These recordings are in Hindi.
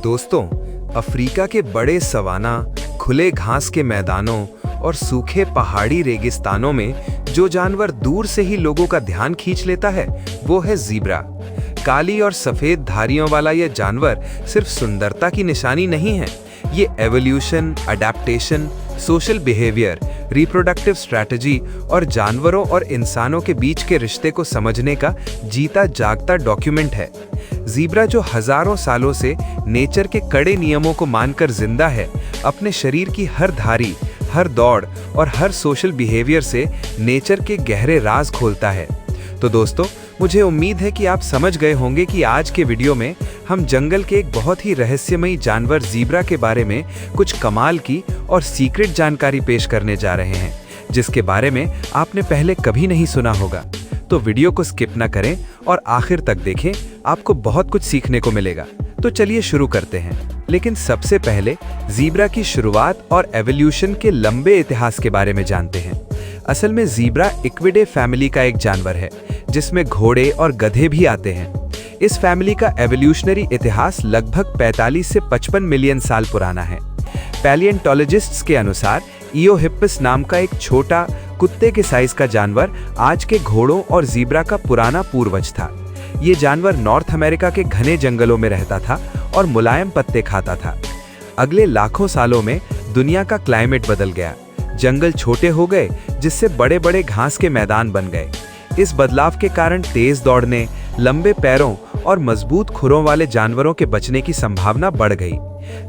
दोस्तों, अफ्रीका के बड़े सवाना, खुले घास के मैदानों और सूखे पहाड़ी रेगिस्तानों में जो जानवर दूर से ही लोगों का ध्यान खींच लेता है, वो है ज़ीब्रा। काली और सफ़ेद धारियों वाला यह जानवर सिर्फ सुंदरता की निशानी नहीं है, ये evolution, adaptation, social behaviour, reproductive strategy और जानवरों और इंसानों के बीच के रिश्ते को समझने का जीता जागता डॉक्यूमेंट है। ज़ीब्रा, जो हजारों सालों से नेचर के कड़े नियमों को मानकर जिंदा है, अपने शरीर की हर धारी, हर दौड़ और हर सोशल बिहेवियर से नेचर के गहरे राज खोलता है। तो दोस्तों, मुझे उम्मीद है कि आप समझ गए होंगे कि आज के वीडियो में हम जंगल के एक बहुत ही रहस्यमयी जानवर ज़ीब्रा के बारे में कुछ कमाल की और सीक्रेट जानकारी पेश करने जा रहे हैं, जिसके बारे में आपने पहले कभी नहीं सुना होगा। तो वीडियो को स्किप ना करें और आखिर तक देखें, आपको बहुत कुछ सीखने को मिलेगा। तो चलिए शुरू करते हैं। लेकिन सबसे पहले ज़ीब्रा की शुरुआत और एवोल्यूशन के लंबे इतिहास के बारे में जानते हैं। असल में ज़ीब्रा इक्विडे फैमिली का एक जानवर है, जिसमें घोड़े और गधे भी आते हैं। इस फैमिली का एवोल्यूशनरी इतिहास लगभग 45 से 55 मिलियन साल पुराना है। पैलिएंटोलॉजिस्ट्स के अनुसार इयोहिप्पस नाम का एक छोटा कुत्ते के साइज का जानवर आज के घोड़ों और ज़ीब्रा का पुराना पूर्वज था। ये जानवर नॉर्थ अमेरिका के घने जंगलों में रहता था और मुलायम पत्ते खाता था। अगले लाखों सालों में दुनिया का क्लाइमेट बदल गया। जंगल छोटे हो गए, जिससे बड़े बड़े घास के मैदान बन गए। इस बदलाव के कारण तेज दौड़ने, लंबे पैरों और मजबूत खुरों वाले जानवरों के बचने की संभावना बढ़ गई।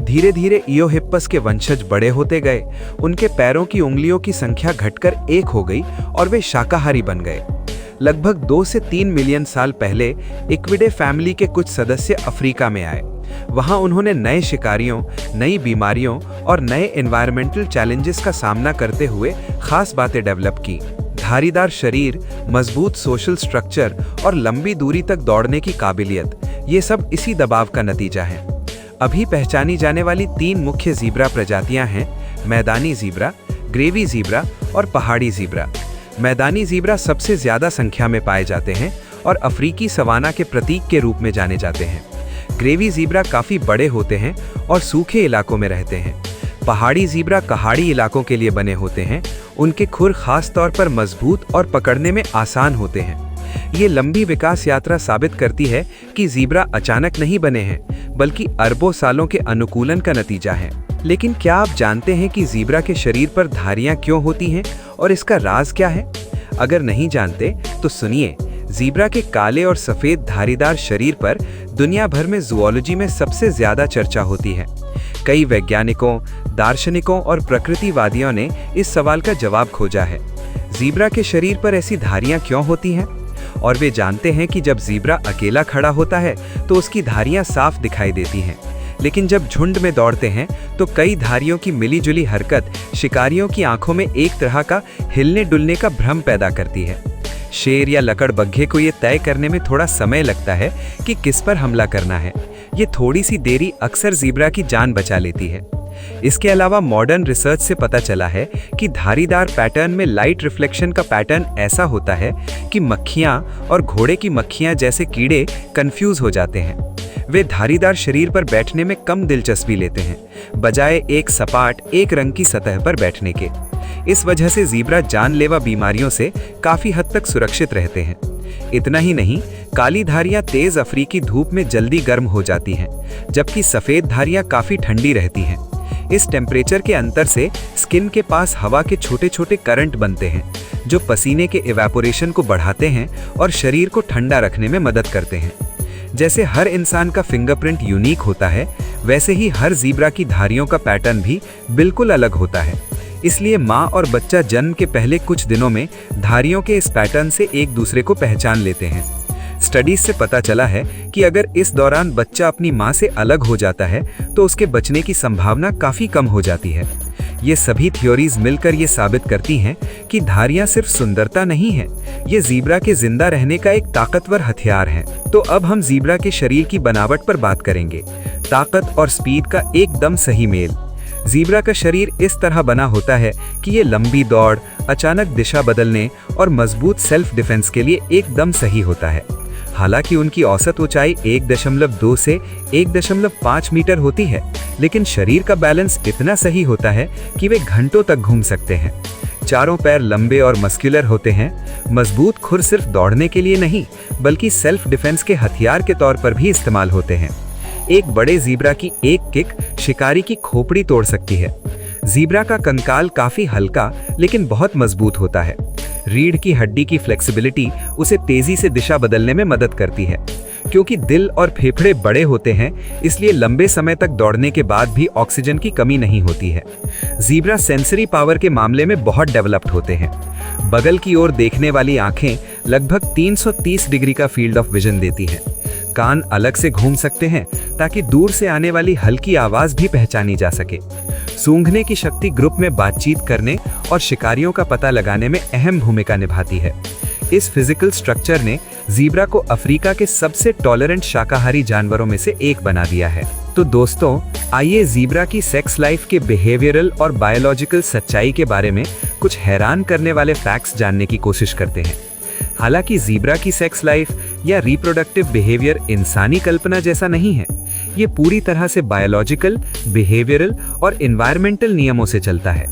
धीरे धीरे इयोहिप्पस के वंशज बड़े होते गए। उनके पैरों की उंगलियों की संख्या घटकर 1 हो गई और वे शाकाहारी बन गए। लगभग 2 से 3 मिलियन साल पहले इक्विडे फैमिली के कुछ सदस्य अफ्रीका में आए। वहां उन्होंने नए शिकारियों, नई बीमारियों और नए एनवायरमेंटल चैलेंजेस का सामना करते हुए खास बातें डेवलप की। धारीदार शरीर, मजबूत सोशल स्ट्रक्चर और लंबी दूरी तक दौड़ने की काबिलियत, ये सब इसी दबाव का नतीजा है। अभी पहचानी जाने वाली 3 मुख्य ज़ीब्रा प्रजातियां हैं: मैदानी ज़ीब्रा, ग्रेवी ज़ीब्रा और पहाड़ी ज़ीब्रा। मैदानी ज़ीब्रा सबसे ज़्यादा संख्या में पाए जाते हैं और अफ्रीकी सवाना के प्रतीक के रूप में जाने जाते हैं। ग्रेवी ज़ीब्रा काफ़ी बड़े होते हैं और सूखे इलाकों में रहते हैं। पहाड़ी ज़ीब्रा पहाड़ी इलाकों के लिए बने होते हैं। उनके खुर खास तौर पर मजबूत और पकड़ने में आसान होते हैं। ये लंबी विकास यात्रा साबित करती है कि ज़ीब्रा अचानक नहीं बने हैं, बल्कि अरबों सालों के अनुकूलन का नतीजा है। लेकिन क्या आप जानते हैं कि ज़ीब्रा के शरीर पर धारियां क्यों होती हैं और इसका राज क्या है? अगर नहीं जानते तो सुनिए। ज़ीब्रा के काले और सफ़ेद धारीदार शरीर पर दुनिया भर में ज़ूओलॉजी में सबसे ज़्यादा चर्चा होती है। कई वैज्ञानिकों, दार्शनिकों और प्रकृतिवादियों ने इस सवाल का जवाब खोजा है। ज़ीब्रा के शरीर पर ऐसी धारियां क्यों होती हैं? और वे जानते हैं कि जब ज़ीब्रा अकेला खड़ा होता है तो उसकी धारियां साफ दिखाई देती हैं, लेकिन जब झुंड में दौड़ते हैं तो कई धारियों की मिलीजुली हरकत शिकारियों की आंखों में एक तरह का हिलने डुलने का भ्रम पैदा करती है। शेर या लकड़बग्घे को ये तय करने में थोड़ा समय लगता है कि किस पर हमला करना है। ये थोड़ी सी देरी अक्सर ज़ीब्रा की जान बचा लेती है। इसके अलावा मॉडर्न रिसर्च से पता चला है कि धारीदार पैटर्न में लाइट रिफ्लेक्शन का पैटर्न ऐसा होता है कि मक्खियां और घोड़े की मक्खियां जैसे कीड़े कंफ्यूज हो जाते हैं। वे धारीदार शरीर पर बैठने में कम दिलचस्पी लेते हैं, बजाय एक सपाट, एक रंग की सतह पर बैठने के। इस वजह से ज़ीब्रा जानलेवा बीमारियों से काफ़ी हद तक सुरक्षित रहते हैं। इतना ही नहीं, काली धारियां तेज अफ्रीकी धूप में जल्दी गर्म हो जाती हैं, जबकि सफ़ेद धारियां काफ़ी ठंडी रहती हैं। इस टेम्परेचर के अंतर से स्किन के पास हवा के छोटे छोटे करंट बनते हैं, जो पसीने के इवेपोरेशन को बढ़ाते हैं और शरीर को ठंडा रखने में मदद करते हैं। जैसे हर इंसान का फिंगरप्रिंट यूनिक होता है, वैसे ही हर ज़ीब्रा की धारियों का पैटर्न भी बिल्कुल अलग होता है। इसलिए माँ और बच्चा जन्म के पहले कुछ दिनों में धारियों के इस पैटर्न से एक दूसरे को पहचान लेते हैं। स्टडीज से पता चला है कि अगर इस दौरान बच्चा अपनी माँ से अलग हो जाता है तो उसके बचने की संभावना काफ़ी कम हो जाती है। ये सभी थ्योरीज मिलकर ये साबित करती हैं कि धारियां सिर्फ सुंदरता नहीं है, ये ज़ीब्रा के जिंदा रहने का एक ताकतवर हथियार है। तो अब हम ज़ीब्रा के शरीर की बनावट पर बात करेंगे। ताकत और स्पीड का एकदम सही मेल। ज़ीब्रा का शरीर इस तरह बना होता है कि ये लंबी दौड़, अचानक दिशा बदलने और मजबूत सेल्फ डिफेंस के लिए एकदम सही होता है। हालांकि उनकी औसत ऊंचाई 1.2 से 1.5 मीटर होती है, लेकिन शरीर का बैलेंस इतना सही होता है कि वे घंटों तक घूम सकते हैं। चारों पैर लंबे और मस्कुलर होते हैं। मजबूत खुर सिर्फ दौड़ने के लिए नहीं, बल्कि सेल्फ डिफेंस के हथियार के तौर पर भी इस्तेमाल होते हैं। एक बड़े ज़ीब्रा की एक किक शिकारी की खोपड़ी तोड़ सकती है। ज़ीब्रा का कंकाल काफी हल्का लेकिन बहुत मजबूत होता है। रीढ़ की हड्डी की फ्लेक्सिबिलिटी उसे तेजी से दिशा बदलने में मदद करती है। क्योंकि दिल और फेफड़े बड़े होते हैं, इसलिए लंबे समय तक दौड़ने के बाद भी ऑक्सीजन की कमी नहीं होती है। ज़ीब्रा सेंसरी पावर के मामले में बहुत डेवलप्ड होते हैं। बगल की ओर देखने वाली आंखें लगभग 330 डिग्री का फील्ड ऑफ विजन देती हैं। कान अलग से घूम सकते हैं ताकि दूर से आने वाली हल्की आवाज भी पहचानी जा सके। सूंघने की शक्ति ग्रुप में बातचीत करने और शिकारियों का पता लगाने में अहम भूमिका निभाती है। इस फिजिकल स्ट्रक्चर ने ज़ीब्रा को अफ्रीका के सबसे टॉलरेंट शाकाहारी जानवरों में से एक बना दिया है। तो दोस्तों, आइए ज़ीब्रा की सेक्स लाइफ के बिहेवियरल और बायोलॉजिकल सच्चाई के बारे में कुछ हैरान करने वाले फैक्ट्स जानने की कोशिश करते हैं। हालांकि ज़ीब्रा की सेक्स लाइफ या रिप्रोडक्टिव बिहेवियर इंसानी कल्पना जैसा नहीं है। ये पूरी तरह से बायोलॉजिकल, बिहेवियरल और एनवायरमेंटल नियमों से चलता है।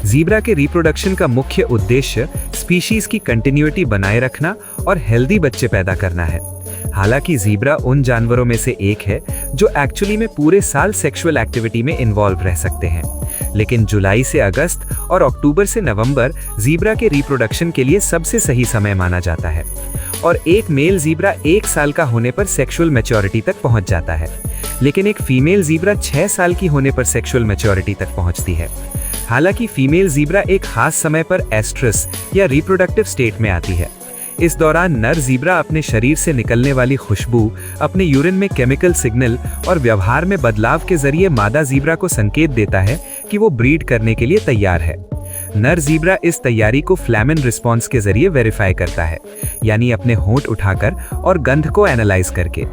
ज़ीब्रा के रिप्रोडक्शन का मुख्य उद्देश्य स्पीशीज की कंटिन्यूटी बनाए रखना और हेल्दी बच्चे पैदा करना है। हालांकि ज़ीब्रा उन जानवरों में से एक है जो एक्चुअली में पूरे साल सेक्सुअल एक्टिविटी में इन्वॉल्व रह सकते हैं, लेकिन जुलाई से अगस्त और अक्टूबर से नवंबर ज़ीब्रा के रिप्रोडक्शन के लिए सबसे सही समय माना जाता है। और एक मेल ज़ीब्रा 1 साल का होने पर सेक्सुअल मैच्योरिटी तक पहुंच जाता है, लेकिन एक फीमेल ज़ीब्रा 6 साल की होने पर सेक्सुअल मैच्योरिटी तक पहुंचती है। हालांकि फीमेल ज़ीब्रा एक खास समय पर एस्ट्रस या रिप्रोडक्टिव स्टेट में आती है। इस दौरान नर ज़ीब्रा अपने शरीर से निकलने वाली खुशबू, अपने यूरिन में केमिकल सिग्नल और व्यवहार में बदलाव के जरिए मादा ज़ीब्रा को संकेत देता है कि वो ब्रीड करने के लिए तैयार है। नर ज़ीब्रा इस तैयारी को फ्लैमिन रिस्पॉन्स के जरिए वेरीफाई करता है, यानी अपने होंठ उठाकर और गंध को एनालाइज करके।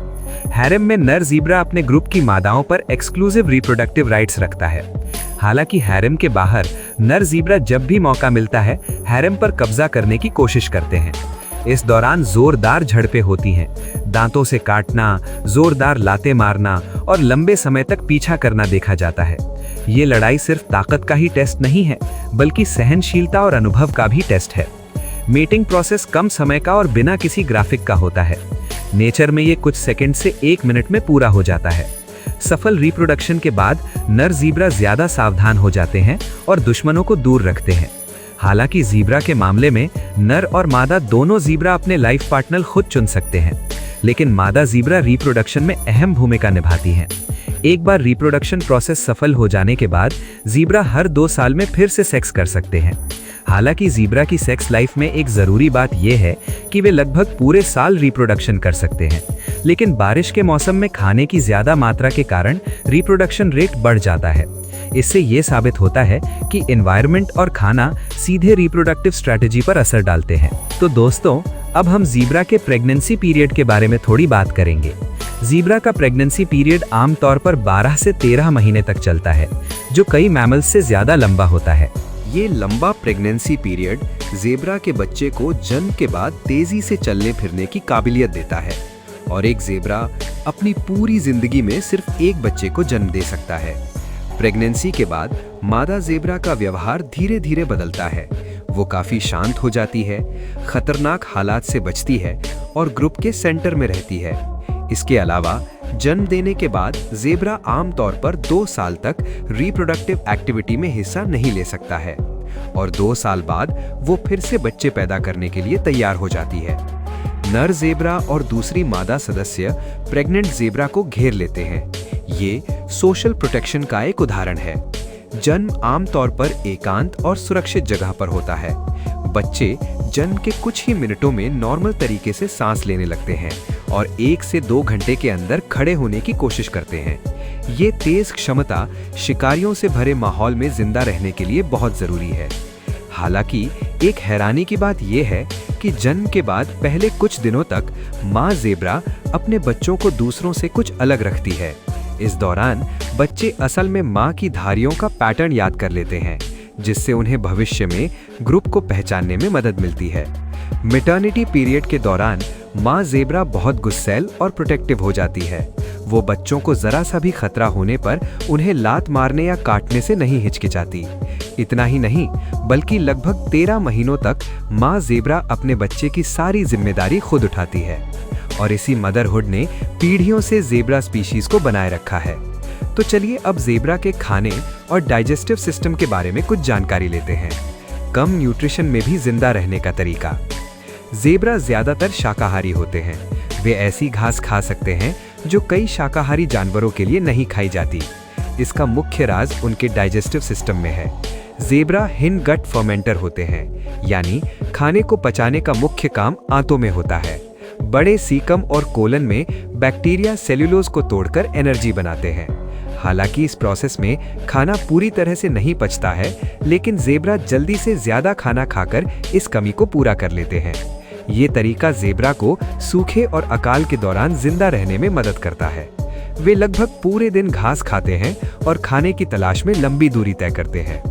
हैरम में नर ज़ीब्रा अपने ग्रुप की मादाओं पर एक्सक्लूसिव रिप्रोडक्टिव राइट्स रखता है। हालांकि हैरम के बाहर नर ज़ीब्रा जब भी मौका मिलता है हैरम पर कब्जा करने की कोशिश करते हैं। इस दौरान जोरदार झड़पें होती हैं। दांतों से काटना, जोरदार लातें मारना और लंबे समय तक पीछा करना देखा जाता है। ये लड़ाई सिर्फ ताकत का ही टेस्ट नहीं है, बल्कि सहनशीलता और अनुभव का भी टेस्ट है। मेटिंग प्रोसेस कम समय का और बिना किसी ग्राफिक का होता है। नेचर में ये कुछ सेकंड से 1 मिनट में पूरा हो जाता है। सफल रिप्रोडक्शन के बाद नर ज़ीब्रा ज्यादा सावधान हो जाते हैं और दुश्मनों को दूर रखते हैं। हालांकि ज़ीब्रा के मामले में नर और मादा दोनों ज़ीब्रा अपने लाइफ पार्टनर खुद चुन सकते हैं, लेकिन मादा ज़ीब्रा रिप्रोडक्शन में अहम भूमिका निभाती हैं। एक बार रिप्रोडक्शन प्रोसेस सफल हो जाने के बाद ज़ीब्रा हर 2 साल में फिर से सेक्स कर सकते हैं। हालांकि ज़ीब्रा की सेक्स लाइफ में एक ज़रूरी बात यह है कि वे लगभग पूरे साल रिप्रोडक्शन कर सकते हैं, लेकिन बारिश के मौसम में खाने की ज़्यादा मात्रा के कारण रिप्रोडक्शन रेट बढ़ जाता है। इससे ये साबित होता है कि एनवायरनमेंट और खाना सीधे रिप्रोडक्टिव स्ट्रैटेजी पर असर डालते हैं। तो दोस्तों, अब हम ज़ीब्रा के प्रेगनेंसी पीरियड के बारे में थोड़ी बात करेंगे। ज़ीब्रा का प्रेगनेंसी पीरियड आमतौर पर 12 से 13 महीने तक चलता है, जो कई मैमल्स से ज़्यादा लंबा होता है। ये लंबा प्रेगनेंसी पीरियड ज़ेब्रा के बच्चे को जन्म के बाद तेजी से चलने फिरने की काबिलियत देता है, और एक ज़ेब्रा अपनी पूरी जिंदगी में सिर्फ एक बच्चे को जन्म दे सकता है। प्रेगनेंसी के बाद मादा ज़ेब्रा का व्यवहार धीरे धीरे बदलता है। वो काफी शांत हो जाती है, खतरनाक हालात से बचती है और ग्रुप के सेंटर में रहती है। इसके अलावा जन्म देने के बाद ज़ेब्रा आमतौर पर 2 साल तक रिप्रोडक्टिव एक्टिविटी में हिस्सा नहीं ले सकता है, और 2 साल बाद वो फिर से बच्चे पैदा करने के लिए तैयार हो जाती है। नर ज़ेब्रा और दूसरी मादा सदस्य प्रेग्नेंट ज़ेब्रा को घेर लेते हैं। ये सोशल प्रोटेक्शन का एक उदाहरण है। जन्म आमतौर पर एकांत और सुरक्षित जगह पर होता है। बच्चे जन्म के कुछ ही मिनटों में नॉर्मल तरीके से सांस लेने लगते हैं और 1 से 2 घंटे के अंदर खड़े होने की कोशिश करते हैं। ये तेज क्षमता शिकारियों से भरे माहौल में जिंदा रहने के लिए बहुत जरूरी है। हालांकि एक हैरानी की बात यह है कि जन्म के बाद पहले कुछ दिनों तक माँ ज़ेब्रा अपने बच्चों को दूसरों से कुछ अलग रखती है। इस दौरान बच्चे असल में माँ की धारियों का पैटर्न याद कर लेते हैं, जिससे उन्हें भविष्य में ग्रुप को पहचानने में मदद मिलती है। मैटरनिटी पीरियड के दौरान माँ जेब्रा बहुत गुस्सैल और प्रोटेक्टिव हो जाती है। वो बच्चों को जरा सा भी खतरा होने पर उन्हें लात मारने या काटने से नहीं हिचकिचाती। इतना ही नहीं, बल्कि लगभग 13 महीनों तक माँ जेब्रा अपने बच्चे की सारी जिम्मेदारी खुद उठाती है और इसी मदरहुड ने पीढ़ियों से जेब्रा स्पीशीज को बनाए रखा है। तो चलिए अब जेब्रा के खाने और डाइजेस्टिव सिस्टम के बारे में कुछ जानकारी लेते हैं। कम न्यूट्रिशन में भी जिंदा रहने का तरीका। जेब्रा ज्यादातर शाकाहारी होते हैं। वे ऐसी घास खा सकते हैं जो कई शाकाहारी जानवरों के लिए नहीं खाई जाती। इसका मुख्य राज उनके डाइजेस्टिव सिस्टम में है। जेब्रा हिंड गट फर्मेंटर होते हैं, यानी खाने को पचाने का मुख्य काम आंतों में होता है। बड़े सीकम और कोलन में बैक्टीरिया सेल्यूलोज को तोड़कर एनर्जी बनाते हैं। हालांकि इस प्रोसेस में खाना पूरी तरह से नहीं पचता है, लेकिन जेब्रा जल्दी से ज्यादा खाना खाकर इस कमी को पूरा कर लेते हैं। ये तरीका जेब्रा को सूखे और अकाल के दौरान जिंदा रहने में मदद करता है। वे लगभग पूरे दिन घास खाते हैं और खाने की तलाश में लंबी दूरी तय करते हैं।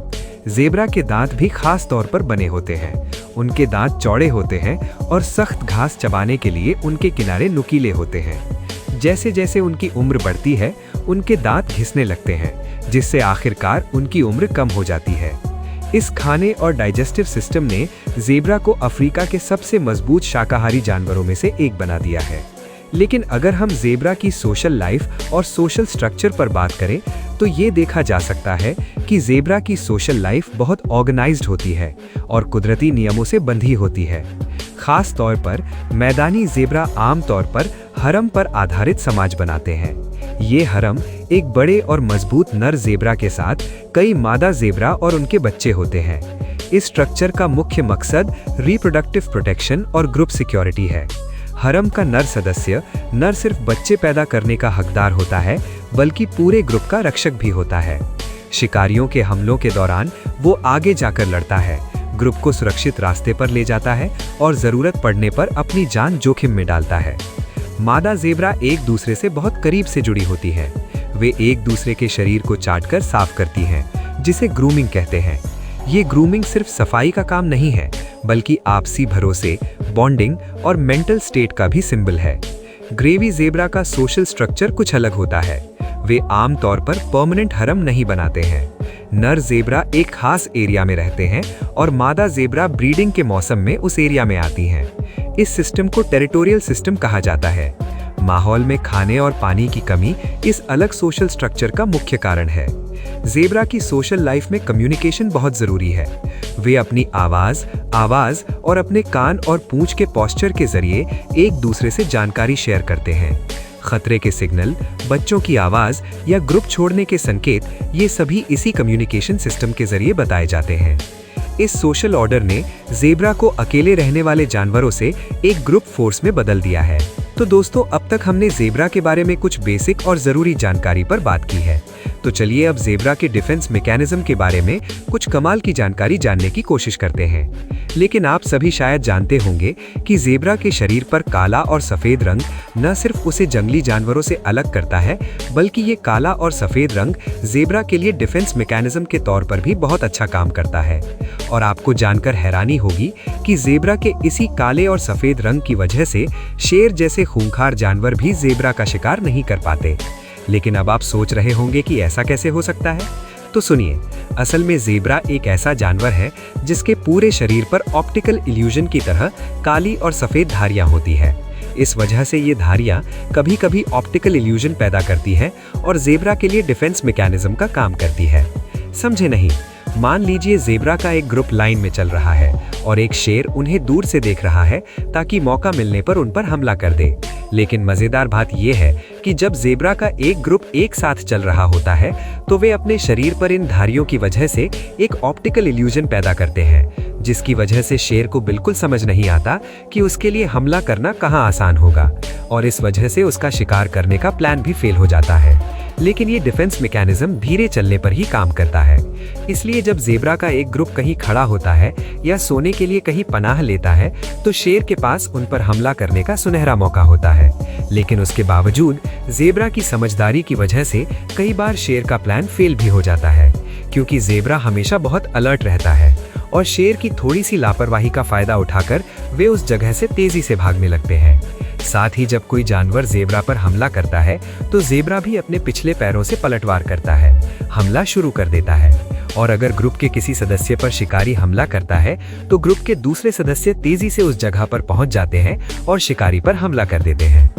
जेब्रा के दांत भी खास तौर पर बने होते हैं। उनके दांत चौड़े होते हैं और सख्त घास चबाने के लिए उनके किनारे नुकीले होते हैं। जैसे जैसे उनकी उम्र बढ़ती है, उनके दांत घिसने लगते हैं, जिससे आखिरकार उनकी उम्र कम हो जाती है। इस खाने और डाइजेस्टिव सिस्टम ने जेब्रा को अफ्रीका के सबसे मजबूत शाकाहारी जानवरों में से एक बना दिया है। लेकिन अगर हम जेब्रा की सोशल लाइफ और सोशल स्ट्रक्चर पर बात करें, तो ये देखा जा सकता है कि जेब्रा की सोशल लाइफ बहुत ऑर्गेनाइज्ड होती है और कुदरती नियमों से बंधी होती है। खास तौर पर मैदानी जेब्रा आमतौर पर हरम पर आधारित समाज बनाते हैं। ये हरम एक बड़े और मजबूत नर जेब्रा के साथ कई मादा जेब्रा और उनके बच्चे होते हैं। इस स्ट्रक्चर का मुख्य मकसद रिप्रोडक्टिव प्रोटेक्शन और ग्रुप सिक्योरिटी है। हरम का नर सदस्य न सिर्फ बच्चे पैदा करने का हकदार होता है, बल्कि पूरे ग्रुप का रक्षक भी होता है। शिकारियों के हमलों के दौरान वो आगे जाकर लड़ता है, ग्रुप को सुरक्षित रास्ते पर ले जाता है और जरूरत पड़ने पर अपनी जान जोखिम में डालता है। मादा जेब्रा एक दूसरे से बहुत करीब से जुड़ी होती हैं। वे एक दूसरे के शरीर को चाटकर साफ करती हैं, जिसे ग्रूमिंग कहते हैं। ये ग्रूमिंग सिर्फ सफाई का काम नहीं है, बल्कि आपसी भरोसे, बॉन्डिंग और मेंटल स्टेट का भी सिंबल है। ग्रेवी जेब्रा का सोशल स्ट्रक्चर कुछ अलग होता है। वे आम तौर पर परमानेंट हरम नहीं बनाते हैं। नर जेब्रा एक खास एरिया में रहते हैं और मादा जेब्रा ब्रीडिंग के मौसम में उस एरिया में आती हैं। इस सिस्टम को टेरिटोरियल सिस्टम कहा जाता है। माहौल में खाने और पानी की कमी इस अलग सोशल स्ट्रक्चर का मुख्य कारण है। जेब्रा की सोशल लाइफ में कम्युनिकेशन बहुत जरूरी है। वे अपनी आवाज और अपने कान और पूंछ के पोस्चर के जरिए एक दूसरे से जानकारी शेयर करते हैं। खतरे के सिग्नल, बच्चों की आवाज या ग्रुप छोड़ने के संकेत, ये सभी इसी कम्युनिकेशन सिस्टम के जरिए बताए जाते हैं। इस सोशल ऑर्डर ने जेब्रा को अकेले रहने वाले जानवरों से एक ग्रुप फोर्स में बदल दिया है। तो दोस्तों, अब तक हमने जेब्रा के बारे में कुछ बेसिक और जरूरी जानकारी पर बात की है। तो चलिए अब जेब्रा के डिफेंस मैकेनिज्म के बारे में कुछ कमाल की जानकारी जानने की कोशिश करते हैं। लेकिन आप सभी शायद जानते होंगे कि जेब्रा के शरीर पर काला और सफेद रंग न सिर्फ उसे जंगली जानवरों से अलग करता है, बल्कि ये काला और सफेद रंग जेब्रा के लिए डिफेंस मैकेनिज्म के तौर पर भी बहुत अच्छा काम करता है। और आपको जानकर हैरानी होगी कि जेब्रा के इसी काले और सफेद रंग की वजह से शेर जैसे खूंखार जानवर भी जेब्रा का शिकार नहीं कर पाते। लेकिन अब आप सोच रहे होंगे कि ऐसा कैसे हो सकता है? तो सुनिए, असल में जेब्रा एक ऐसा जानवर है जिसके पूरे शरीर पर ऑप्टिकल इल्यूजन की तरह काली और सफेद धारियां होती है। इस वजह से ये धारियां कभी कभी ऑप्टिकल इल्यूजन पैदा करती है और जेब्रा के लिए डिफेंस मैकेनिज्म का काम करती है। समझे नहीं? मान लीजिए जेब्रा का एक ग्रुप लाइन में चल रहा है और एक शेर उन्हें दूर से देख रहा है ताकि मौका मिलने पर उन पर हमला कर दे। लेकिन मजेदार बात यह है कि जब जेब्रा का एक ग्रुप एक साथ चल रहा होता है, तो वे अपने शरीर पर इन धारियों की वजह से एक ऑप्टिकल इल्यूजन पैदा करते हैं, जिसकी वजह से शेर को बिल्कुल समझ नहीं आता कि उसके लिए हमला करना कहाँ आसान होगा, और इस वजह से उसका शिकार करने का प्लान भी फेल हो जाता है। लेकिन ये डिफेंस मैकेनिज्म धीरे चलने पर ही काम करता है। इसलिए जब जेब्रा का एक ग्रुप कहीं खड़ा होता है या सोने के लिए कहीं पनाह लेता है, तो शेर के पास उन पर हमला करने का सुनहरा मौका होता है। लेकिन उसके बावजूद जेब्रा की समझदारी की वजह से कई बार शेर का प्लान फेल भी हो जाता है, क्योंकि जेब्रा हमेशा बहुत अलर्ट रहता है और शेर की थोड़ी सी लापरवाही का फायदा उठाकर वे उस जगह से तेजी से भागने लगते हैं। साथ ही जब कोई जानवर जेब्रा पर हमला करता है तो जेब्रा भी अपने पिछले पैरों से पलटवार करता है, हमला शुरू कर देता है। और अगर ग्रुप के किसी सदस्य पर शिकारी हमला करता है तो ग्रुप के दूसरे सदस्य तेजी से उस जगह पर पहुंच जाते हैं और शिकारी पर हमला कर देते हैं।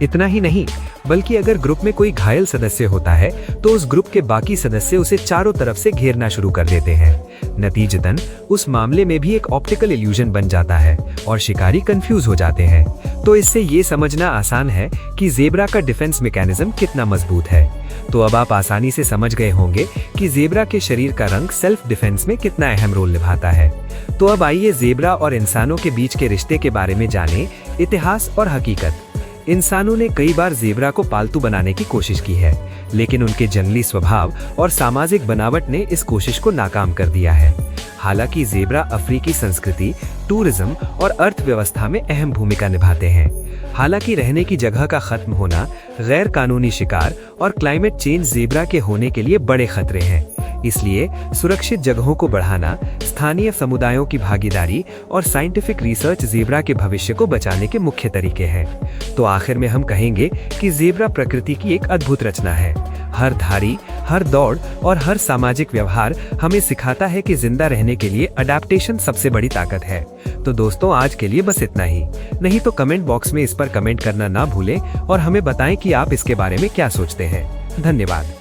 इतना ही नहीं, बल्कि अगर ग्रुप में कोई घायल सदस्य होता है तो उस ग्रुप के बाकी सदस्य उसे चारों तरफ से घेरना शुरू कर देते हैं। नतीजतन उस मामले में भी एक ऑप्टिकल इल्यूजन बन जाता है और शिकारी कंफ्यूज हो जाते हैं। तो इससे ये समझना आसान है कि जेब्रा का डिफेंस मैकेनिज्म कितना मजबूत है। तो अब आप आसानी से समझ गए होंगे कि जेब्रा के शरीर का रंग सेल्फ डिफेंस में कितना अहम रोल निभाता है। तो अब आइए जेब्रा और इंसानों के बीच के रिश्ते के बारे में जानें, इतिहास और हकीकत। इंसानों ने कई बार जेब्रा को पालतू बनाने की कोशिश की है, लेकिन उनके जंगली स्वभाव और सामाजिक बनावट ने इस कोशिश को नाकाम कर दिया है। हालांकि जेब्रा अफ्रीकी संस्कृति, टूरिज्म और अर्थव्यवस्था में अहम भूमिका निभाते हैं। हालांकि रहने की जगह का खत्म होना, गैर कानूनी शिकार और क्लाइमेट चेंज जेब्रा के होने के लिए बड़े खतरे हैं। इसलिए सुरक्षित जगहों को बढ़ाना, स्थानीय समुदायों की भागीदारी और साइंटिफिक रिसर्च जेब्रा के भविष्य को बचाने के मुख्य तरीके हैं। तो आखिर में हम कहेंगे कि जेब्रा प्रकृति की एक अद्भुत रचना है। हर धारी, हर दौड़ और हर सामाजिक व्यवहार हमें सिखाता है कि जिंदा रहने के लिए अडैप्टेशन सबसे बड़ी ताकत है। तो दोस्तों, आज के लिए बस इतना ही। नहीं तो कमेंट बॉक्स में इस पर कमेंट करना ना भूलें और हमें बताएं कि आप इसके बारे में क्या सोचते हैं। धन्यवाद।